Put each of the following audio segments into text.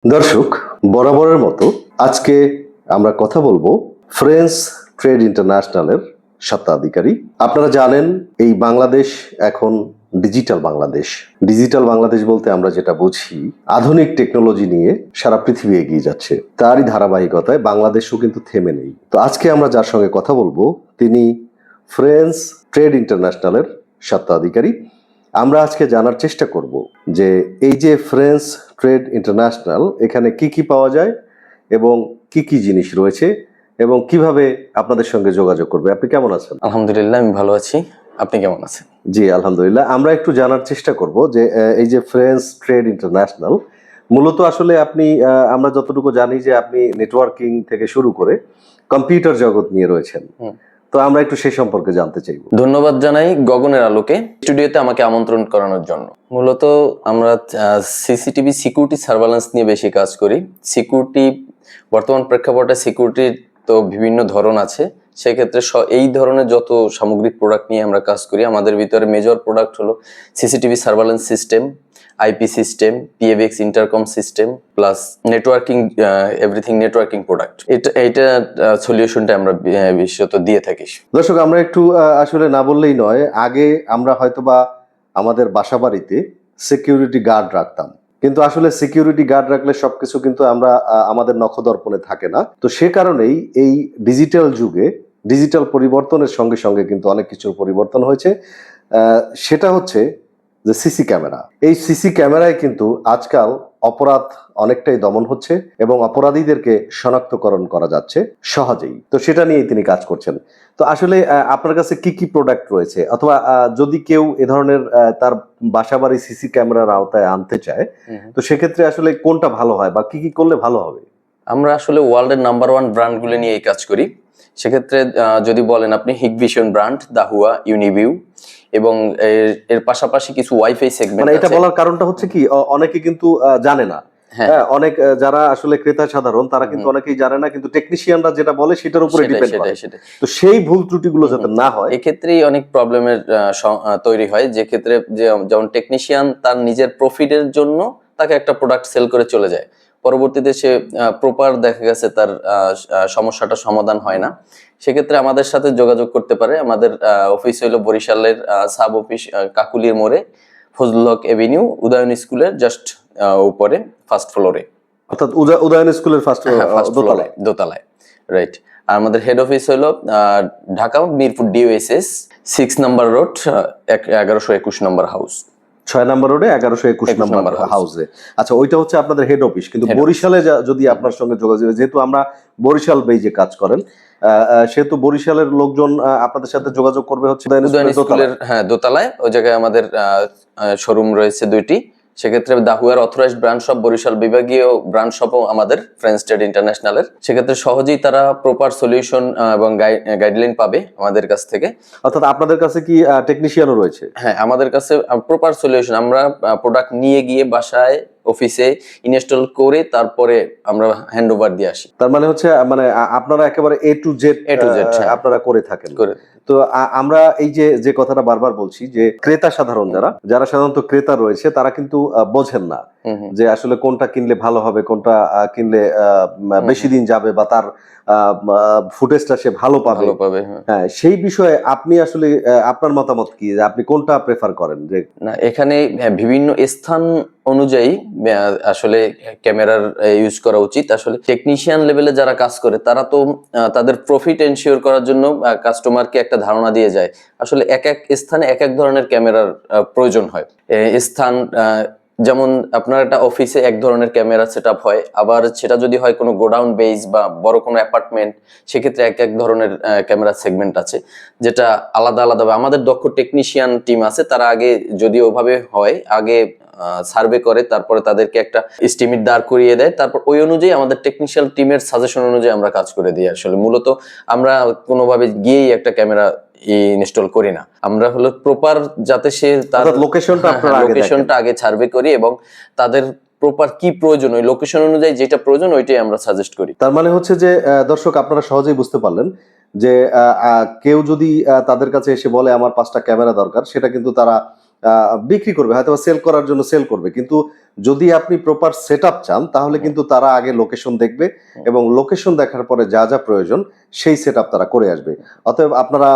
দর্শক, বরাবরের মতো আজকে আমরা কথা বলবো ফ্রেন্স ট্রেড ইন্টারন্যাশনালের স্বত্বাধিকারী। আপনারা জানেন এই বাংলাদেশ এখন ডিজিটাল বাংলাদেশ। ডিজিটাল বাংলাদেশ বলতে আমরা যেটা বুঝি, আধুনিক টেকনোলজি নিয়ে সারা পৃথিবী এগিয়ে যাচ্ছে। তারই ধারাবাহিকতায় বাংলাদেশও কিন্তু থেমে নেই। তো আজকে আমরা যার সঙ্গে কথা বলবো তিনি ফ্রেন্স ট্রেড ইন্টারন্যাশনালের স্বত্বাধিকারী। আমরা আজকে জানার চেষ্টা করব যে এই যে ফ্রেন্স ট্রেড ইন্টারন্যাশনাল, এখানে কি কি পাওয়া যায় এবং কি কি জিনিস রয়েছে এবং কিভাবে আপনাদের সঙ্গে যোগাযোগ করবে। আপনি কেমন আছেন? আলহামদুলিল্লাহ, আমি ভালো আছি। আপনি কেমন আছেন? জি আলহামদুলিল্লাহ। আমরা একটু জানার চেষ্টা করব যে এই যে ফ্রেন্স ট্রেড ইন্টারন্যাশনাল, মূলত আসলে আপনি আমরা যতটুকু জানি যে আপনি নেটওয়ার্কিং থেকে শুরু করে কম্পিউটার জগৎ নিয়ে রয়েছেন। তো আমরা একটু সেই সম্পর্কে জানতে চাইব। ধন্যবাদ জানাই গগনের আলোকে স্টুডিওতে আমাকে আমন্ত্রণ করানোর জন্য। মূলত আমরা সিসিটিভি সিকিউরিটি সার্ভেলেন্স নিয়ে বেশি কাজ করি। সিকিউরিটি বর্তমান প্রেক্ষাপটে সিকিউরিটির তো বিভিন্ন ধরন আছে, সেক্ষেত্রে এই ধরনের যত সামগ্রিক প্রোডাক্ট নিয়ে আমরা কাজ করি, আমাদের ভিতরে মেজর প্রোডাক্ট হলো CCTV surveillance system, IP system, PABX intercom system, plus networking, everything networking product. এটা সলিউশনটা আমরা বিশেষত দিয়ে থাকি। দর্শক, আমরা একটু আসলে না বললেই নয়, আগে আমরা হয়তোবা আমাদের বাসা বাড়িতে সিকিউরিটি গার্ড রাখতাম, কিন্তু আসলে সিকিউরিটি গার্ড রাখলে সবকিছু কিন্তু আমরা আমাদের নখদর্পণে থাকে না। তো সে কারণেই এই ডিজিটাল যুগে ডিজিটাল পরিবর্তনের সঙ্গে সঙ্গে কিন্তু অনেক কিছুর পরিবর্তন হয়েছে। সেটা হচ্ছে যে সিসি ক্যামেরা। এই সিসি ক্যামেরায় কিন্তু আজকাল অপরাধ অনেকটাই দমন হচ্ছে এবং অপরাধীদেরকে শনাক্তকরণ করা যাচ্ছে সহজেই। তো সেটা নিয়ে তিনি কাজ করছেন। তো আসলে আপনার কাছে কি কি প্রোডাক্ট রয়েছে, অথবা যদি কেউ এ ধরনের তার বাসাবাড়ি সিসি ক্যামেরার আওতায় আনতে চায়, তো সেক্ষেত্রে আসলে কোনটা ভালো হয় বা কি কি করলে ভালো হবে? আমরা আসলে ওয়ার্ল্ডের নাম্বার 1 ব্র্যান্ডগুলো নিয়ে এই কাজ করি। সেক্ষেত্রে যদি বলেন আপনি, হিগভিশন ব্র্যান্ড, দাহুয়া, ইউনিভিউ এবং এর পাশাপাশি কিছু ওয়াইফাই সেগমেন্ট মানে এটা বলার কারণটা হচ্ছে কি, অনেকে কিন্তু জানে না। হ্যাঁ, অনেক যারা আসলে ক্রেতা সাধারণ তারা কিন্তু অনেকেই জানে না, কিন্তু টেকনিশিয়ানরা যেটা বলে সেটার উপরে ডিপেন্ড করে। তো সেই ভুল ত্রুটিগুলো যাতে না হয়, এক্ষেত্রেই অনেক প্রবলেমের তৈরি হয়। যে ক্ষেত্রে যেমন টেকনিশিয়ান তার নিজের প্রফিটের জন্য তাকে একটা প্রোডাক্ট সেল করে চলে যায়, পরবর্তীতে সে প্রপার দেখা গেছে তার সমস্যাটা সমাধান হয় না। সেক্ষেত্রে আমাদের সাথে যোগাযোগ করতে পারে। আমাদের অফিস হইলো বরিশালের সাব অফিস কাকুলির মোড়ে, ফজলুল হক এভিনিউ, উদয়ন স্কুলের জাস্ট উপরে ফার্স্ট ফ্লোরে, অর্থাৎ উদয়ন স্কুলের ফার্স্ট দোতলায়, রাইট। আর আমাদের হেড অফিস হলো ঢাকা মিরপুর ডিওএসএস 6 নাম্বার রোড, 1121 নম্বর হাউস, 6 নম্বর রোডে 1121 নম্বর হাউসে। আচ্ছা, ওইটা হচ্ছে আপনাদের হেড অফিস। কিন্তু বরিশালে যদি আপনার সঙ্গে যোগাযোগ, যেহেতু আমরা বরিশাল বেজে কাজ করেন, সেহেতু বরিশালের লোকজন আপনাদের সাথে যোগাযোগ করবে হচ্ছে উদয়ন স্কুলের দোতলায়। ওই জায়গায় আমাদের শোরুম রয়েছে 2টি। সেক্ষেত্রে দাহুয়ার অথরাইজড ব্রাঞ্চ শপ, বরিশাল বিভাগীয় ব্রাঞ্চ শপও আমাদের ফ্রেন্স ট্রেড ইন্টারন্যাশনালের। সেক্ষেত্রে সহজেই তারা প্রপার সলিউশন এবং গাইডলাইন পাবে আমাদের কাছ থেকে। অর্থাৎ আপনাদের কাছে কি টেকনিশিয়ানও রয়েছে? হ্যাঁ, আমাদের কাছে প্রপার সলিউশন, আমরা প্রোডাক্ট নিয়ে গিয়ে বাসায় অফিসে ইনস্টল করে তারপরে আমরা হ্যান্ড ওভার দিয়ে আসি। তার মানে হচ্ছে আপনারা একেবারে এ টু জেড আপনারা করে থাকেন। তো আমরা এই যে কথাটা বারবার বলছি যে ক্রেতা সাধারণ যারা সাধারণত ক্রেতা রয়েছে, তারা কিন্তু বোঝেন না যে আসলে কোনটা কিনলে ভালো হবে, কোনটা কিনলে বেশি দিন যাবে বা তার ফুটেজটা সে ভালো পাবে। হ্যাঁ, সেই বিষয়ে আপনি আসলে আপনার মতামত কি, যে আপনি কোনটা প্রেফার করেন? যে না, এখানে বিভিন্ন স্থান অনুযায়ী আসলে ক্যামেরার ইউজ করা উচিত। আসলে টেকনিশিয়ান লেভেলে যারা কাজ করে তারা তো তাদের প্রফিট এনশিওর করার জন্য কাস্টমারকে একটা ধারণা দিয়ে যায়। আসলে এক এক স্থানে এক এক ধরনের ক্যামেরার প্রয়োজন হয়। স্থান যেমন আপনার একটা অফিসে এক ধরনের ক্যামেরা সেটআপ হয়, আবার সেটা যদি হয় কোনো গোডাউন বেস বা বড় কোনো অ্যাপার্টমেন্ট, সেক্ষেত্রে এক এক ধরনের ক্যামেরা সেগমেন্ট আছে, যেটা আলাদা আলাদাভাবে আমাদের দক্ষ টেকনিশিয়ান টিম আছে। তারা আগে যদি ওভাবে হয়, আগে সার্ভে করে, তারপরে তাদেরকে একটা এস্টিমেট দাঁড় করিয়ে দেয়, তারপর ওই অনুযায়ী আমাদের টেকনিশিয়াল টিমের সাজেশন অনুযায়ী আমরা কাজ করে দিই। আসলে মূলত আমরা কোনোভাবে গিয়েই একটা ক্যামেরা ইনস্টল করি না। আমরা হলো প্রপার যাতে সে তার লোকেশনটা আগে সার্ভে করি এবং তাদের প্রপার কি প্রয়োজন, ওই লোকেশন অনুযায়ী যেটা প্রয়োজন ওইটাই আমরা সাজেস্ট করি। তার মানে হচ্ছে যে দর্শক, আপনারা সহজেই বুঝতে পারলেন যে কেউ যদি তাদের কাছে এসে বলে আমার 5টা ক্যামেরা দরকার, সেটা কিন্তু তারা বিক্রি করবে, হয়তো সেল করার জন্য সেল করবে, কিন্তু যদি আপনি প্রপার সেট আপ চান তাহলে কিন্তু তারা আগে লোকেশন দেখবে এবং লোকেশন দেখার পরে যা যা প্রয়োজন সেই সেট আপ তারা করে আসবে। অতএব আপনারা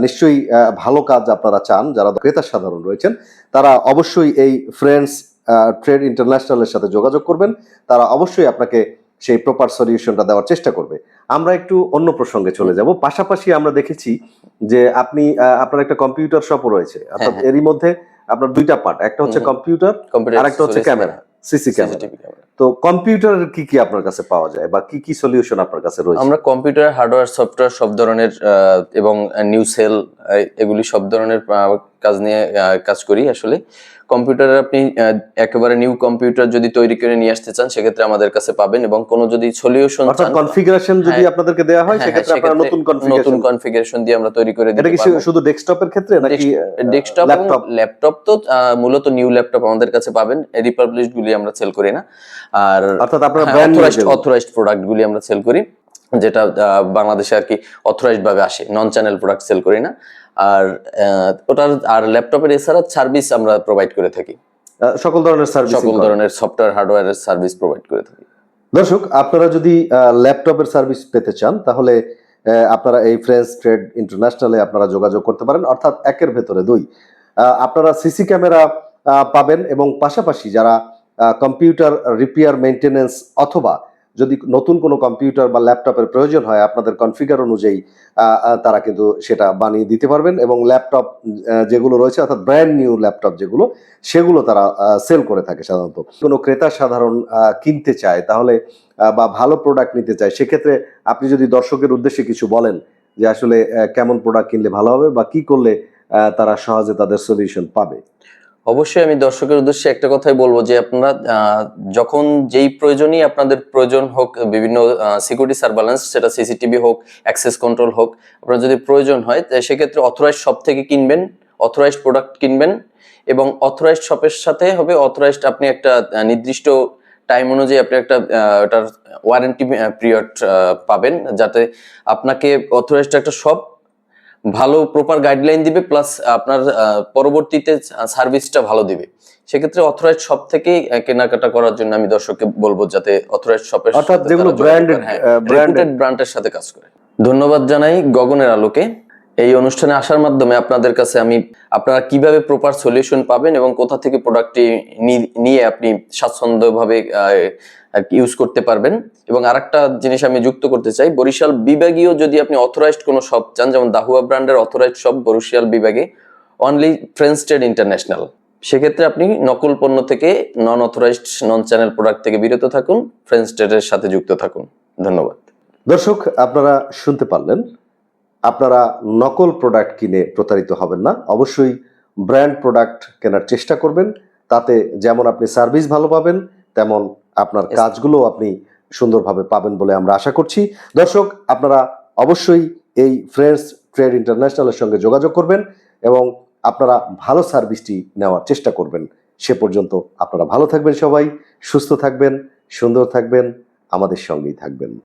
নিশ্চয়ই ভালো কাজ আপনারা চান, যারা ক্রেতা সাধারণ রয়েছেন তারা অবশ্যই এই ফ্রেন্ডস ট্রেড ইন্টারন্যাশনালের সাথে যোগাযোগ করবেন। তারা অবশ্যই আপনাকে সেই প্রপার সলিউশনটা দেওয়ার চেষ্টা করবে। আমরা একটু অন্য প্রসঙ্গে চলে যাব। পাশাপাশি আমরা দেখেছি যে আপনি আপনার একটা কম্পিউটার শপও রয়েছে, অর্থাৎ হ্যাঁ। এরই মধ্যে আপনার দুইটা পার্ট, একটা হচ্ছে কম্পিউটার আর একটা হচ্ছে camera, CC camera. CCTV camera. তো কম্পিউটারের কি কি আপনার কাছে পাওয়া যায় বা কি কি সলিউশন আপনার কাছে রয়েছে? আমরা কম্পিউটার হার্ডওয়্যার সফটওয়্যার সব ধরনের এবং নিউ সেল এগুলি সব ধরনের কাজ নিয়ে কাজ করি আসলে। কম্পিউটারে আপনি একেবারে নিউ কম্পিউটার যদি তৈরি করে নিয়ে আসতে চান সেক্ষেত্রে আমাদের কাছে পাবেন, এবং কোনো যদি সলিউশন অর্থাৎ চান, কনফিগারেশন যদি হ্যাঁ, আপনাদেরকে দেওয়া হয় হ্যাঁ, সেক্ষেত্রে আপনারা নতুন নতুন কনফিগারেশন। কনফিগারেশন দিয়ে আমরা তৈরি করে এটা দিতে কি পারবো। শুধু ডেস্কটপের ক্ষেত্রে নাকি ডেস্কটপ এবং ল্যাপটপ? ল্যাপটপ তো মূলত নিউ ল্যাপটপ আমাদের কাছে পাবেন, রিপাবলিশড গুলি আমরা সেল করি না। আর অর্থাৎ আপনারা ব্র্যান্ড নিউ অথরাইজড প্রোডাক্ট গুলি আমরা সেল করি, যেটা বাংলাদেশে আর কি অথরাইজড ভাবে আসে, নন চ্যানেল প্রোডাক্ট সেল করি না। আর ওটার আর ল্যাপটপের এছাড়া সার্ভিস আমরা প্রোভাইড করে থাকি, সকল ধরনের সার্ভিস, সকল ধরনের সফটওয়্যার হার্ডওয়্যারের সার্ভিস প্রোভাইড করে থাকি। দর্শক, আপনারা যদি ল্যাপটপের সার্ভিস পেতে চান তাহলে আপনারা এই ফ্রেন্ডস ট্রেড ইন্টারন্যাশনালে আপনারা যোগাযোগ করতে পারেন, অর্থাৎ একের ভেতরে দুই। আপনারা সিসি ক্যামেরা পাবেন এবং পাশাপাশি যারা কম্পিউটার রিপেয়ার মেইনটেনেন্স অথবা যদি নতুন কোনো কম্পিউটার বা ল্যাপটপের প্রয়োজন হয় আপনাদের কনফিগার অনুযায়ী তারা কিন্তু সেটা বানিয়ে দিতে পারবেন, এবং ল্যাপটপ যেগুলো রয়েছে অর্থাৎ ব্র্যান্ড নিউ ল্যাপটপ যেগুলো সেগুলো তারা সেল করে থাকে। সাধারণত কোনো ক্রেতা সাধারণ কিনতে চায় তাহলে বা ভালো প্রোডাক্ট নিতে চায়, সেক্ষেত্রে আপনি যদি দর্শকের উদ্দেশ্যে কিছু বলেন যে আসলে কেমন প্রোডাক্ট কিনলে ভালো হবে বা কি করলে তারা সহজে তাদের সলিউশন পাবে। অবশ্যই আমি দর্শকের উদ্দেশ্যে একটা কথাই বলবো যে আপনারা যখন যেই প্রয়োজনই আপনাদের প্রয়োজন হোক, বিভিন্ন সিকিউরিটি সার্ভেলেন্স, সেটা সিসিটিভি হোক, অ্যাক্সেস কন্ট্রোল হোক, আপনার যদি প্রয়োজন হয় সেক্ষেত্রে অথরাইজড শপ থেকে কিনবেন, অথরাইজড প্রোডাক্ট কিনবেন, এবং অথরাইজড শপের সাথে হবে অথরাইজড, আপনি একটা নির্দিষ্ট টাইম অনুযায়ী আপনি একটা ওটার ওয়ারেন্টি পিরিয়ড পাবেন, যাতে আপনাকে অথরাইজড একটা শপ ভালো প্রপার গাইডলাইন দিবে, প্লাস আপনার পরবর্তীতে সার্ভিসটা ভালো দিবে। সেক্ষেত্রে অথরাইজড শপ থেকেই কেনাকাটা করার জন্য আমি দর্শককে বলবো যাতে অথরাইজড শপের অর্থাৎ যেগুলো ব্র্যান্ডেড ব্র্যান্ডের সাথে কাজ করে। ধন্যবাদ জানাই গগনের আলোকে। এই অনুষ্ঠানে আসার মাধ্যমে আপনাদের কাছে আমি আপনারা কিভাবে প্রপার সলিউশন পাবেন এবং কোথা থেকে প্রোডাক্টটি নিয়ে আপনি স্বাচ্ছন্দ্যভাবে ইউজ করতে পারবেন। এবং আরেকটা জিনিস আমি যুক্ত করতে চাই, বরিশাল বিভাগীয় যদি আপনি অথরাইজড কোনো শপ চান, যেমন দাহুয়া ব্র্যান্ডের অথরাইজড শপ বরিশাল বিভাগে অনলি ফ্রেন্ডস ট্রেড ইন্টারন্যাশনাল, সেক্ষেত্রে আপনি নকল পণ্য থেকে, নন অথরাইজড নন চ্যানেল প্রোডাক্ট থেকে বিরত থাকুন, ফ্রেন্ডস ট্রেডের সাথে যুক্ত থাকুন। ধন্যবাদ। দর্শক, আপনারা শুনতে পারলেন, আপনারা নকল প্রোডাক্ট কিনে প্রতারিত হবেন না, অবশ্যই ব্র্যান্ড প্রোডাক্ট কেনার চেষ্টা করবেন। তাতে যেমন আপনি সার্ভিস ভালো পাবেন তেমন আপনার কাজগুলো আপনি সুন্দরভাবে পাবেন বলে আমরা আশা করছি। দর্শক, আপনারা অবশ্যই এই ফ্রেন্ডস ট্রেড ইন্টারন্যাশনালের সঙ্গে যোগাযোগ করবেন এবং আপনারা ভালো সার্ভিসটি নেওয়ার চেষ্টা করবেন। সে পর্যন্ত আপনারা ভালো থাকবেন, সবাই সুস্থ থাকবেন, সুন্দর থাকবেন, আমাদের সঙ্গেই থাকবেন।